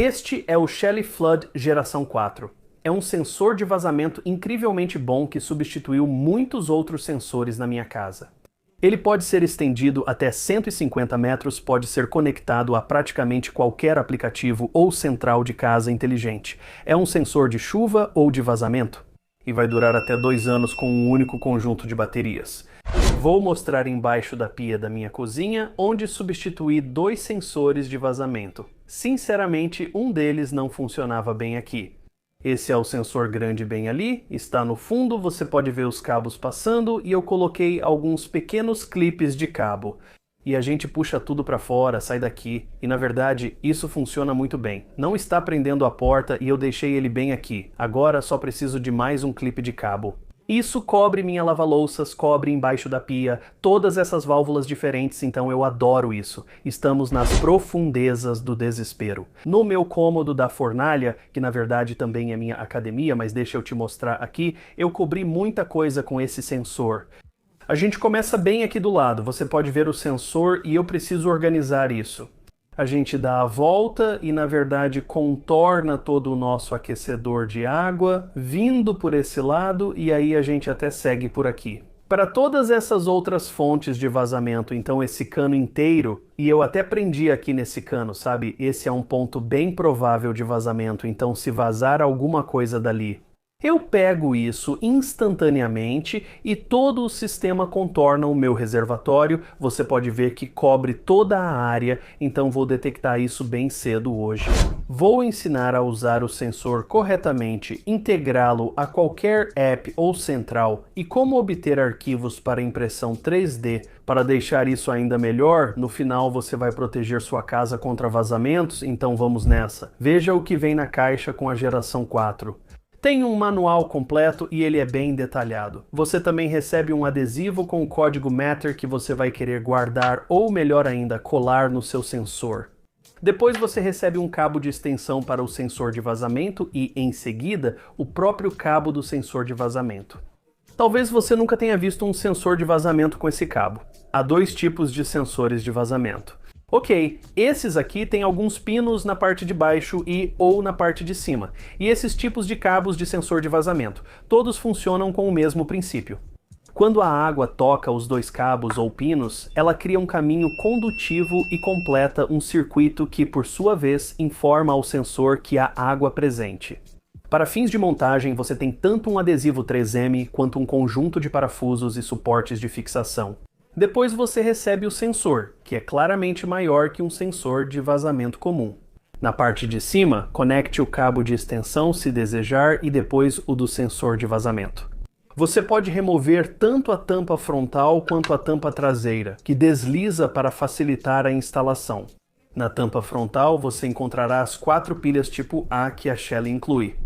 Este é o Shelly Flood geração 4. É um sensor de vazamento incrivelmente bom que substituiu muitos outros sensores na minha casa. Ele pode ser estendido até 150 metros, pode ser conectado a praticamente qualquer aplicativo ou central de casa inteligente. É um sensor de chuva ou de vazamento e vai durar até 2 anos com um único conjunto de baterias. Vou mostrar embaixo da pia da minha cozinha, onde substituí 2 sensores de vazamento. Sinceramente, um deles não funcionava bem aqui. Esse é o sensor grande bem ali, está no fundo, você pode ver os cabos passando e eu coloquei alguns pequenos clipes de cabo. E a gente puxa tudo para fora, sai daqui. E na verdade, isso funciona muito bem. Não está prendendo a porta e eu deixei ele bem aqui. Agora só preciso de mais um clipe de cabo. Isso cobre minha lava-louças, cobre embaixo da pia, todas essas válvulas diferentes, então eu adoro isso. Estamos nas profundezas do desespero. No meu cômodo da fornalha, que na verdade também é minha academia, mas deixa eu te mostrar aqui, eu cobri muita coisa com esse sensor. A gente começa bem aqui do lado, você pode ver o sensor e eu preciso organizar isso. A gente dá a volta e, na verdade, contorna todo o nosso aquecedor de água, vindo por esse lado, e aí a gente até segue por aqui. Para todas essas outras fontes de vazamento, então esse cano inteiro, e eu até prendi aqui nesse cano, sabe? Esse é um ponto bem provável de vazamento, então se vazar alguma coisa dali, eu pego isso instantaneamente e todo o sistema contorna o meu reservatório. Você pode ver que cobre toda a área, então vou detectar isso bem cedo hoje. Vou ensinar a usar o sensor corretamente, integrá-lo a qualquer app ou central e como obter arquivos para impressão 3D. Para deixar isso ainda melhor, no final você vai proteger sua casa contra vazamentos, então vamos nessa. Veja o que vem na caixa com a geração 4. Tem um manual completo e ele é bem detalhado. Você também recebe um adesivo com o código Matter que você vai querer guardar ou, melhor ainda, colar no seu sensor. Depois você recebe um cabo de extensão para o sensor de vazamento e, em seguida, o próprio cabo do sensor de vazamento. Talvez você nunca tenha visto um sensor de vazamento com esse cabo. Há 2 tipos de sensores de vazamento. Ok, esses aqui têm alguns pinos na parte de baixo ou na parte de cima. E esses tipos de cabos de sensor de vazamento, todos funcionam com o mesmo princípio. Quando a água toca os 2 cabos ou pinos, ela cria um caminho condutivo e completa um circuito que, por sua vez, informa ao sensor que há água presente. Para fins de montagem, você tem tanto um adesivo 3M quanto um conjunto de parafusos e suportes de fixação. Depois você recebe o sensor, que é claramente maior que um sensor de vazamento comum. Na parte de cima, conecte o cabo de extensão se desejar e depois o do sensor de vazamento. Você pode remover tanto a tampa frontal quanto a tampa traseira, que desliza para facilitar a instalação. Na tampa frontal você encontrará as 4 pilhas tipo A que a Shelly inclui.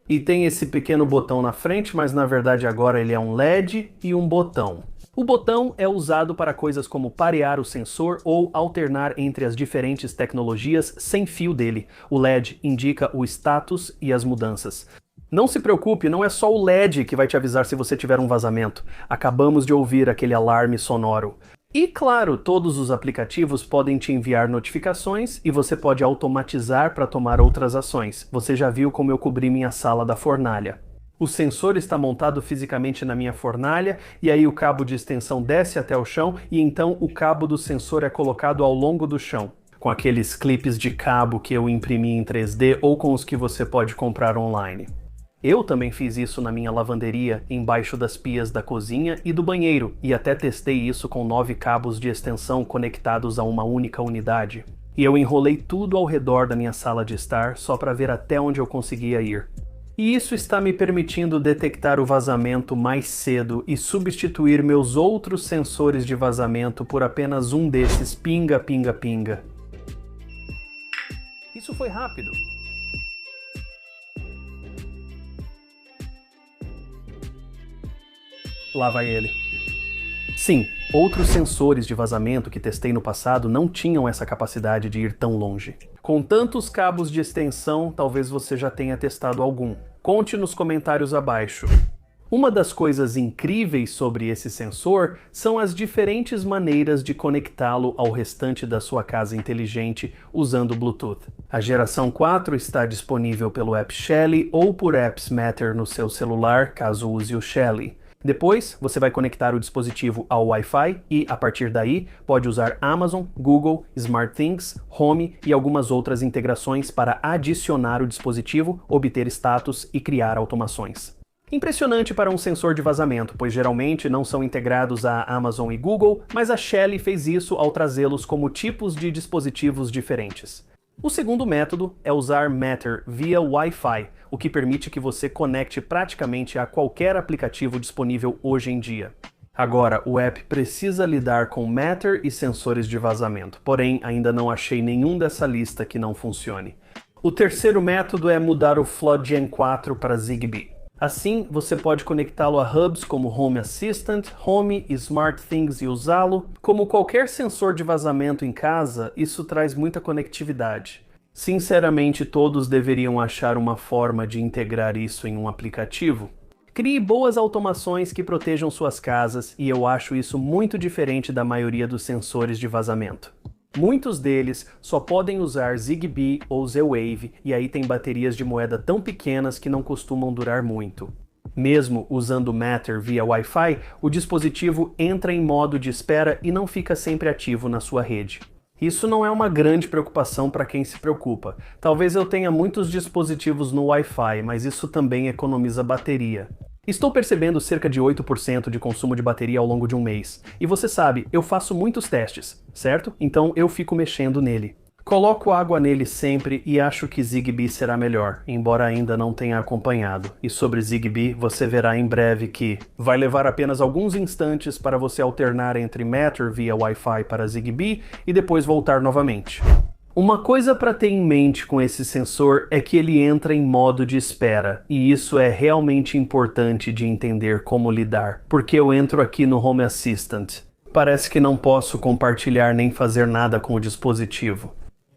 E tem esse pequeno botão na frente, mas na verdade agora ele é um LED e um botão. O botão é usado para coisas como parear o sensor ou alternar entre as diferentes tecnologias sem fio dele. O LED indica o status e as mudanças. Não se preocupe, não é só o LED que vai te avisar se você tiver um vazamento. Acabamos de ouvir aquele alarme sonoro. E claro, todos os aplicativos podem te enviar notificações e você pode automatizar para tomar outras ações. Você já viu como eu cobri minha sala da fornalha. O sensor está montado fisicamente na minha fornalha e aí o cabo de extensão desce até o chão e então o cabo do sensor é colocado ao longo do chão, com aqueles clipes de cabo que eu imprimi em 3D ou com os que você pode comprar online. Eu também fiz isso na minha lavanderia, embaixo das pias da cozinha e do banheiro, e até testei isso com 9 cabos de extensão conectados a uma única unidade. E eu enrolei tudo ao redor da minha sala de estar só para ver até onde eu conseguia ir. E isso está me permitindo detectar o vazamento mais cedo e substituir meus outros sensores de vazamento por apenas um desses pinga, pinga, pinga. Isso foi rápido. Lá vai ele. Sim, outros sensores de vazamento que testei no passado não tinham essa capacidade de ir tão longe. Com tantos cabos de extensão, talvez você já tenha testado algum. Conte nos comentários abaixo. Uma das coisas incríveis sobre esse sensor são as diferentes maneiras de conectá-lo ao restante da sua casa inteligente usando Bluetooth. A geração 4 está disponível pelo app Shelly ou por apps Matter no seu celular, caso use o Shelly. Depois, você vai conectar o dispositivo ao Wi-Fi e, a partir daí, pode usar Amazon, Google, SmartThings, Home e algumas outras integrações para adicionar o dispositivo, obter status e criar automações. Impressionante para um sensor de vazamento, pois geralmente não são integrados à Amazon e Google, mas a Shelly fez isso ao trazê-los como tipos de dispositivos diferentes. O segundo método é usar Matter via Wi-Fi, o que permite que você conecte praticamente a qualquer aplicativo disponível hoje em dia. Agora, o app precisa lidar com Matter e sensores de vazamento, porém ainda não achei nenhum dessa lista que não funcione. O terceiro método é mudar o Flood Gen 4 para Zigbee. Assim, você pode conectá-lo a hubs como Home Assistant, Home e SmartThings e usá-lo. Como qualquer sensor de vazamento em casa, isso traz muita conectividade. Sinceramente, todos deveriam achar uma forma de integrar isso em um aplicativo. Crie boas automações que protejam suas casas e eu acho isso muito diferente da maioria dos sensores de vazamento. Muitos deles só podem usar Zigbee ou Z-Wave e aí tem baterias de moeda tão pequenas que não costumam durar muito. Mesmo usando Matter via Wi-Fi, o dispositivo entra em modo de espera e não fica sempre ativo na sua rede. Isso não é uma grande preocupação para quem se preocupa. Talvez eu tenha muitos dispositivos no Wi-Fi, mas isso também economiza bateria. Estou percebendo cerca de 8% de consumo de bateria ao longo de um mês. E você sabe, eu faço muitos testes, certo? Então eu fico mexendo nele. Coloco água nele sempre e acho que Zigbee será melhor, embora ainda não tenha acompanhado. E sobre Zigbee, você verá em breve que vai levar apenas alguns instantes para você alternar entre Matter via Wi-Fi para Zigbee e depois voltar novamente. Uma coisa para ter em mente com esse sensor é que ele entra em modo de espera, e isso é realmente importante de entender como lidar, porque eu entro aqui no Home Assistant. Parece que não posso compartilhar nem fazer nada com o dispositivo.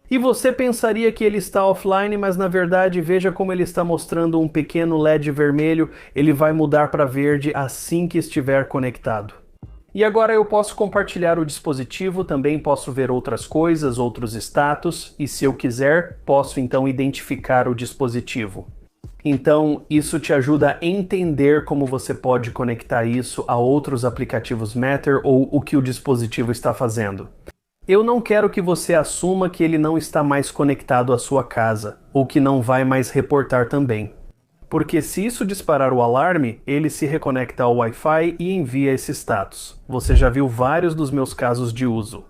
E você pensaria que ele está offline, mas na verdade veja como ele está mostrando um pequeno LED vermelho, ele vai mudar para verde assim que estiver conectado. E agora eu posso compartilhar o dispositivo, também posso ver outras coisas, outros status, e se eu quiser, posso então identificar o dispositivo. Então, isso te ajuda a entender como você pode conectar isso a outros aplicativos Matter ou o que o dispositivo está fazendo. Eu não quero que você assuma que ele não está mais conectado à sua casa, ou que não vai mais reportar também. Porque se isso disparar o alarme, ele se reconecta ao Wi-Fi e envia esse status. Você já viu vários dos meus casos de uso.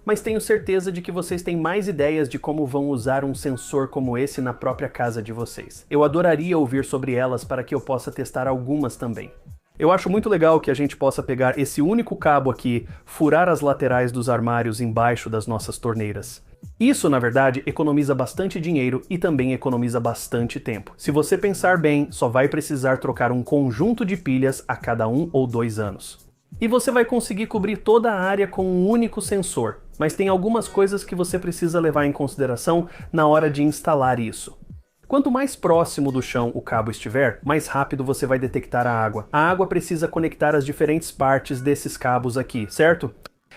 Mas tenho certeza de que vocês têm mais ideias de como vão usar um sensor como esse na própria casa de vocês. Eu adoraria ouvir sobre elas para que eu possa testar algumas também. Eu acho muito legal que a gente possa pegar esse único cabo aqui, furar as laterais dos armários embaixo das nossas torneiras. Isso, na verdade, economiza bastante dinheiro e também economiza bastante tempo. Se você pensar bem, só vai precisar trocar um conjunto de pilhas a cada 1 ou 2 anos. E você vai conseguir cobrir toda a área com um único sensor, mas tem algumas coisas que você precisa levar em consideração na hora de instalar isso. Quanto mais próximo do chão o cabo estiver, mais rápido você vai detectar a água. A água precisa conectar as diferentes partes desses cabos aqui, certo?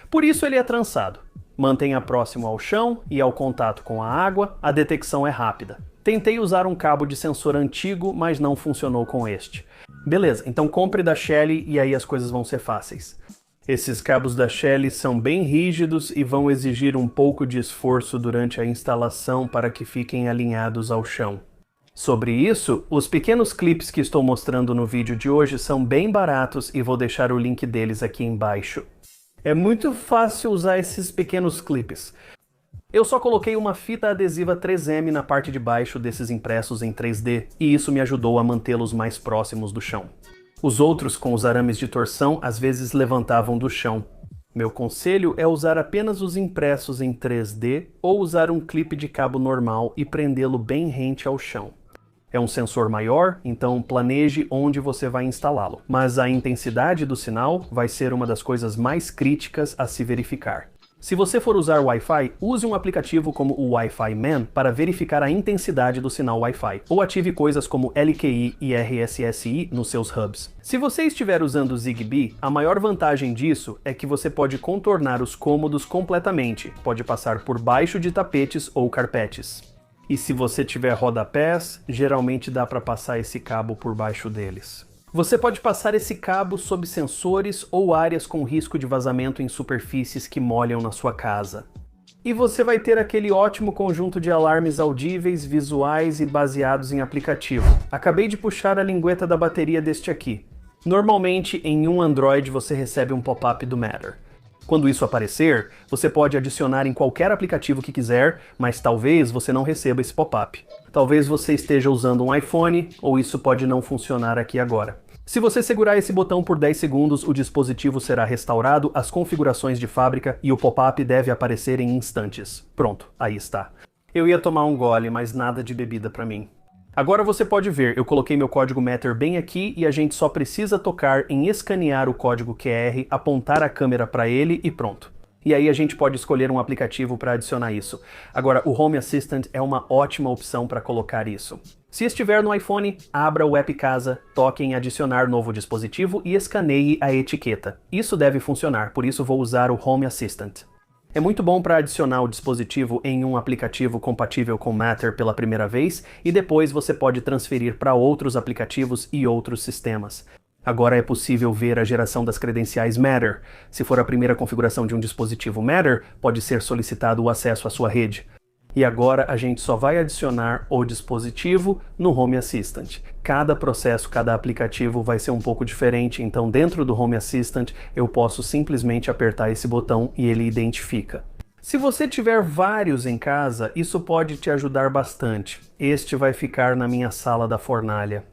Por isso ele é trançado. Mantenha próximo ao chão e ao contato com a água, a detecção é rápida. Tentei usar um cabo de sensor antigo, mas não funcionou com este. Beleza, então compre da Shelly e aí as coisas vão ser fáceis. Esses cabos da Shelly são bem rígidos e vão exigir um pouco de esforço durante a instalação para que fiquem alinhados ao chão. Sobre isso, os pequenos clips que estou mostrando no vídeo de hoje são bem baratos e vou deixar o link deles aqui embaixo. É muito fácil usar esses pequenos clipes. Eu só coloquei uma fita adesiva 3M na parte de baixo desses impressos em 3D e isso me ajudou a mantê-los mais próximos do chão. Os outros, com os arames de torção, às vezes levantavam do chão. Meu conselho é usar apenas os impressos em 3D ou usar um clipe de cabo normal e prendê-lo bem rente ao chão. É um sensor maior, então planeje onde você vai instalá-lo. Mas a intensidade do sinal vai ser uma das coisas mais críticas a se verificar. Se você for usar Wi-Fi, use um aplicativo como o Wi-Fi Man para verificar a intensidade do sinal Wi-Fi, ou ative coisas como LQI e RSSI nos seus hubs. Se você estiver usando Zigbee, a maior vantagem disso é que você pode contornar os cômodos completamente, pode passar por baixo de tapetes ou carpetes. E se você tiver rodapés, geralmente dá para passar esse cabo por baixo deles. Você pode passar esse cabo sob sensores ou áreas com risco de vazamento em superfícies que molham na sua casa. E você vai ter aquele ótimo conjunto de alarmes audíveis, visuais e baseados em aplicativo. Acabei de puxar a lingueta da bateria deste aqui. Normalmente, em um Android você recebe um pop-up do Matter. Quando isso aparecer, você pode adicionar em qualquer aplicativo que quiser, mas talvez você não receba esse pop-up. Talvez você esteja usando um iPhone, ou isso pode não funcionar aqui agora. Se você segurar esse botão por 10 segundos, o dispositivo será restaurado às configurações de fábrica e o pop-up deve aparecer em instantes. Pronto, aí está. Eu ia tomar um gole, mas nada de bebida pra mim. Agora você pode ver, eu coloquei meu código Matter bem aqui e a gente só precisa tocar em escanear o código QR, apontar a câmera para ele e pronto. E aí a gente pode escolher um aplicativo para adicionar isso. Agora, o Home Assistant é uma ótima opção para colocar isso. Se estiver no iPhone, abra o app Casa, toque em adicionar novo dispositivo e escaneie a etiqueta. Isso deve funcionar, por isso vou usar o Home Assistant. É muito bom para adicionar o dispositivo em um aplicativo compatível com Matter pela primeira vez e depois você pode transferir para outros aplicativos e outros sistemas. Agora é possível ver a geração das credenciais Matter. Se for a primeira configuração de um dispositivo Matter, pode ser solicitado o acesso à sua rede. E agora a gente só vai adicionar o dispositivo no Home Assistant. Cada processo, cada aplicativo vai ser um pouco diferente, então dentro do Home Assistant eu posso simplesmente apertar esse botão e ele identifica. Se você tiver vários em casa, isso pode te ajudar bastante. Este vai ficar na minha sala da fornalha.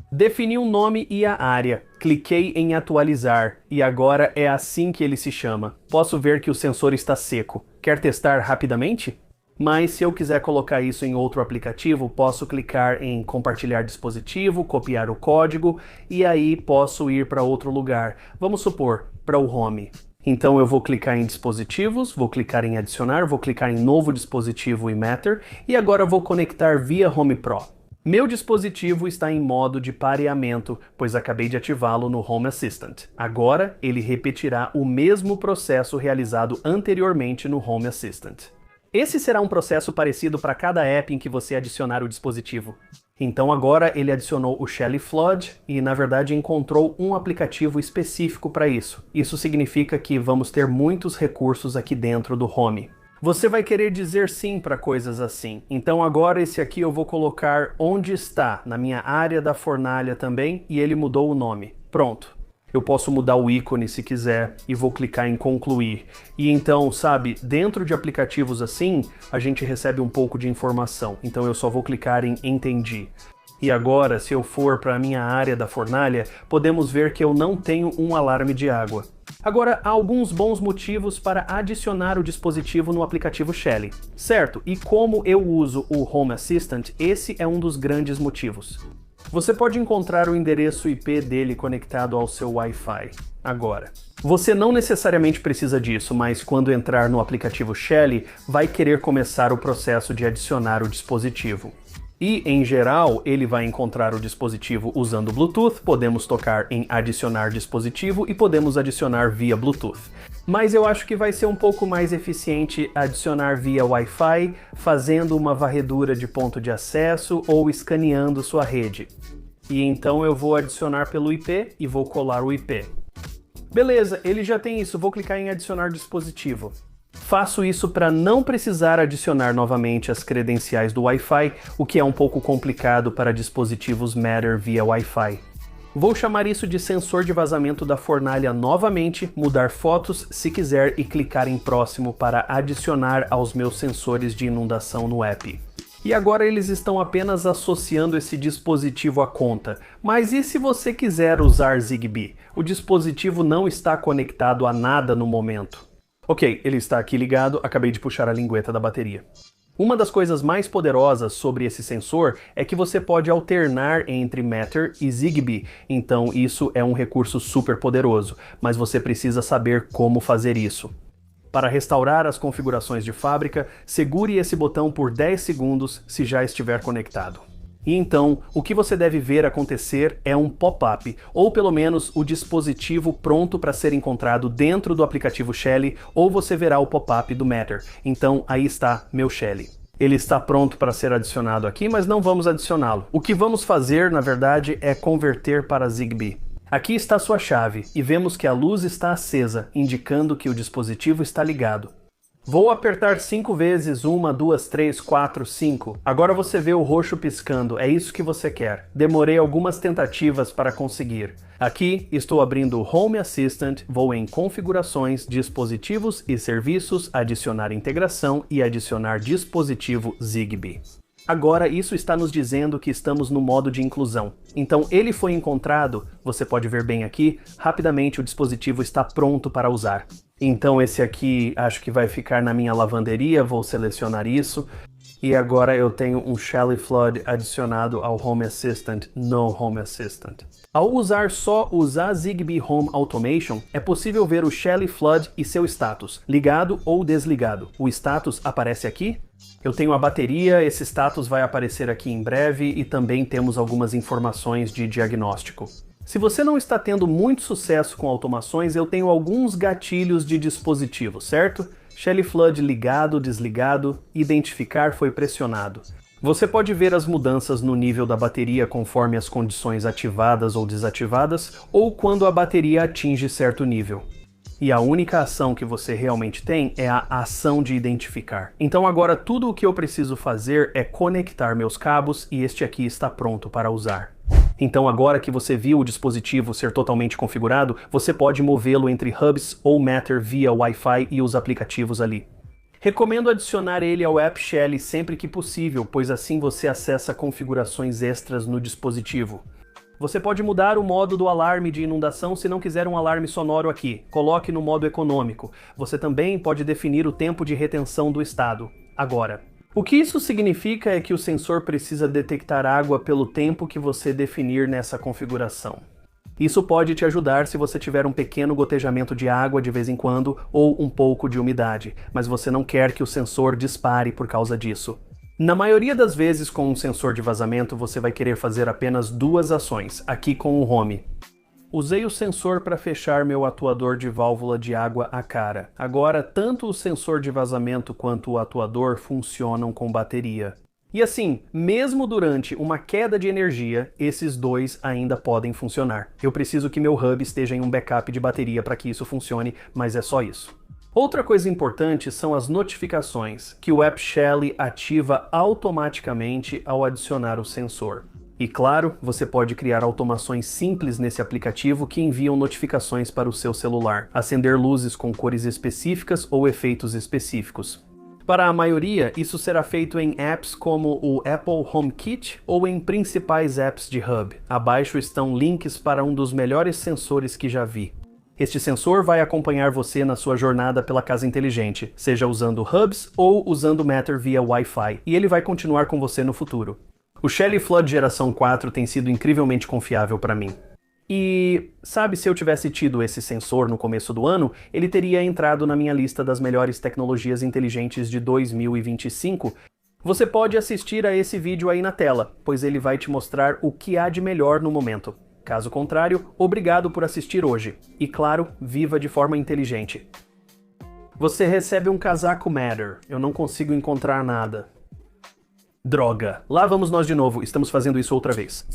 Defini um nome e a área. Cliquei em atualizar e agora é assim que ele se chama. Posso ver que o sensor está seco. Quer testar rapidamente? Mas se eu quiser colocar isso em outro aplicativo, posso clicar em compartilhar dispositivo, copiar o código e aí posso ir para outro lugar. Vamos supor, para o Home. Então eu vou clicar em dispositivos, vou clicar em adicionar, vou clicar em novo dispositivo e Matter e agora vou conectar via Home Pro. Meu dispositivo está em modo de pareamento, pois acabei de ativá-lo no Home Assistant. Agora ele repetirá o mesmo processo realizado anteriormente no Home Assistant. Esse será um processo parecido para cada app em que você adicionar o dispositivo. Então agora ele adicionou o Shelly Flood e na verdade encontrou um aplicativo específico para isso. Isso significa que vamos ter muitos recursos aqui dentro do Home. Você vai querer dizer sim para coisas assim. Então agora esse aqui eu vou colocar onde está, na minha área da fornalha também, e ele mudou o nome. Pronto. Eu posso mudar o ícone se quiser e vou clicar em concluir. E então, sabe, dentro de aplicativos assim, a gente recebe um pouco de informação. Então eu só vou clicar em entendi. E agora, se eu for para a minha área da fornalha, podemos ver que eu não tenho um alarme de água. Agora, há alguns bons motivos para adicionar o dispositivo no aplicativo Shelly. Certo, e como eu uso o Home Assistant, esse é um dos grandes motivos. Você pode encontrar o endereço IP dele conectado ao seu Wi-Fi. Agora, você não necessariamente precisa disso, mas quando entrar no aplicativo Shelly, vai querer começar o processo de adicionar o dispositivo. E, em geral, ele vai encontrar o dispositivo usando Bluetooth, podemos tocar em adicionar dispositivo e podemos adicionar via Bluetooth. Mas eu acho que vai ser um pouco mais eficiente adicionar via Wi-Fi, fazendo uma varredura de ponto de acesso ou escaneando sua rede. E então eu vou adicionar pelo IP e vou colar o IP. Beleza, ele já tem isso, vou clicar em adicionar dispositivo. Faço isso para não precisar adicionar novamente as credenciais do Wi-Fi, o que é um pouco complicado para dispositivos Matter via Wi-Fi. Vou chamar isso de sensor de vazamento da fornalha novamente, mudar fotos se quiser e clicar em próximo para adicionar aos meus sensores de inundação no app. E agora eles estão apenas associando esse dispositivo à conta. Mas e se você quiser usar Zigbee? O dispositivo não está conectado a nada no momento. Ok, ele está aqui ligado, acabei de puxar a lingueta da bateria. Uma das coisas mais poderosas sobre esse sensor é que você pode alternar entre Matter e Zigbee, então isso é um recurso super poderoso, mas você precisa saber como fazer isso. Para restaurar as configurações de fábrica, segure esse botão por 10 segundos se já estiver conectado. E então, o que você deve ver acontecer é um pop-up, ou pelo menos o dispositivo pronto para ser encontrado dentro do aplicativo Shelly, ou você verá o pop-up do Matter. Então, aí está meu Shelly. Ele está pronto para ser adicionado aqui, mas não vamos adicioná-lo. O que vamos fazer, na verdade, é converter para Zigbee. Aqui está sua chave, e vemos que a luz está acesa, indicando que o dispositivo está ligado. Vou apertar 5 vezes, 1, 2, 3, 4, 5. Agora você vê o roxo piscando, é isso que você quer. Demorei algumas tentativas para conseguir. Aqui estou abrindo o Home Assistant, vou em Configurações, Dispositivos e Serviços, Adicionar Integração e adicionar dispositivo Zigbee. Agora isso está nos dizendo que estamos no modo de inclusão. Então ele foi encontrado, você pode ver bem aqui, rapidamente o dispositivo está pronto para usar. Então esse aqui acho que vai ficar na minha lavanderia, vou selecionar isso. E agora eu tenho um Shelly Flood adicionado ao Home Assistant no Home Assistant. Ao usar só o Zigbee Home Automation, é possível ver o Shelly Flood e seu status, ligado ou desligado. O status aparece aqui. Eu tenho a bateria, esse status vai aparecer aqui em breve e também temos algumas informações de diagnóstico. Se você não está tendo muito sucesso com automações, eu tenho alguns gatilhos de dispositivo, certo? Shelly Flood ligado, desligado, identificar foi pressionado. Você pode ver as mudanças no nível da bateria conforme as condições ativadas ou desativadas, ou quando a bateria atinge certo nível. E a única ação que você realmente tem é a ação de identificar. Então agora tudo o que eu preciso fazer é conectar meus cabos e este aqui está pronto para usar. Então agora que você viu o dispositivo ser totalmente configurado, você pode movê-lo entre hubs ou Matter via Wi-Fi e os aplicativos ali. Recomendo adicionar ele ao App Shelly sempre que possível, pois assim você acessa configurações extras no dispositivo. Você pode mudar o modo do alarme de inundação se não quiser um alarme sonoro aqui. Coloque no modo econômico. Você também pode definir o tempo de retenção do estado. Agora, o que isso significa é que o sensor precisa detectar água pelo tempo que você definir nessa configuração. Isso pode te ajudar se você tiver um pequeno gotejamento de água de vez em quando ou um pouco de umidade, mas você não quer que o sensor dispare por causa disso. Na maioria das vezes com um sensor de vazamento você vai querer fazer apenas duas ações, aqui com o Home. Usei o sensor para fechar meu atuador de válvula de água à cara. Agora tanto o sensor de vazamento quanto o atuador funcionam com bateria. E assim, mesmo durante uma queda de energia, esses dois ainda podem funcionar. Eu preciso que meu hub esteja em um backup de bateria para que isso funcione, mas é só isso. Outra coisa importante são as notificações, que o App Shelly ativa automaticamente ao adicionar o sensor. E claro, você pode criar automações simples nesse aplicativo que enviam notificações para o seu celular, acender luzes com cores específicas ou efeitos específicos. Para a maioria, isso será feito em apps como o Apple HomeKit ou em principais apps de hub. Abaixo estão links para um dos melhores sensores que já vi. Este sensor vai acompanhar você na sua jornada pela casa inteligente, seja usando hubs ou usando Matter via Wi-Fi, e ele vai continuar com você no futuro. O Shelly Flood geração 4 tem sido incrivelmente confiável para mim. E sabe, se eu tivesse tido esse sensor no começo do ano, ele teria entrado na minha lista das melhores tecnologias inteligentes de 2025. Você pode assistir a esse vídeo aí na tela, pois ele vai te mostrar o que há de melhor no momento. Caso contrário, obrigado por assistir hoje. E claro, viva de forma inteligente. Você recebe um casaco Matter. Eu não consigo encontrar nada. Droga. Lá vamos nós de novo. Estamos fazendo isso outra vez.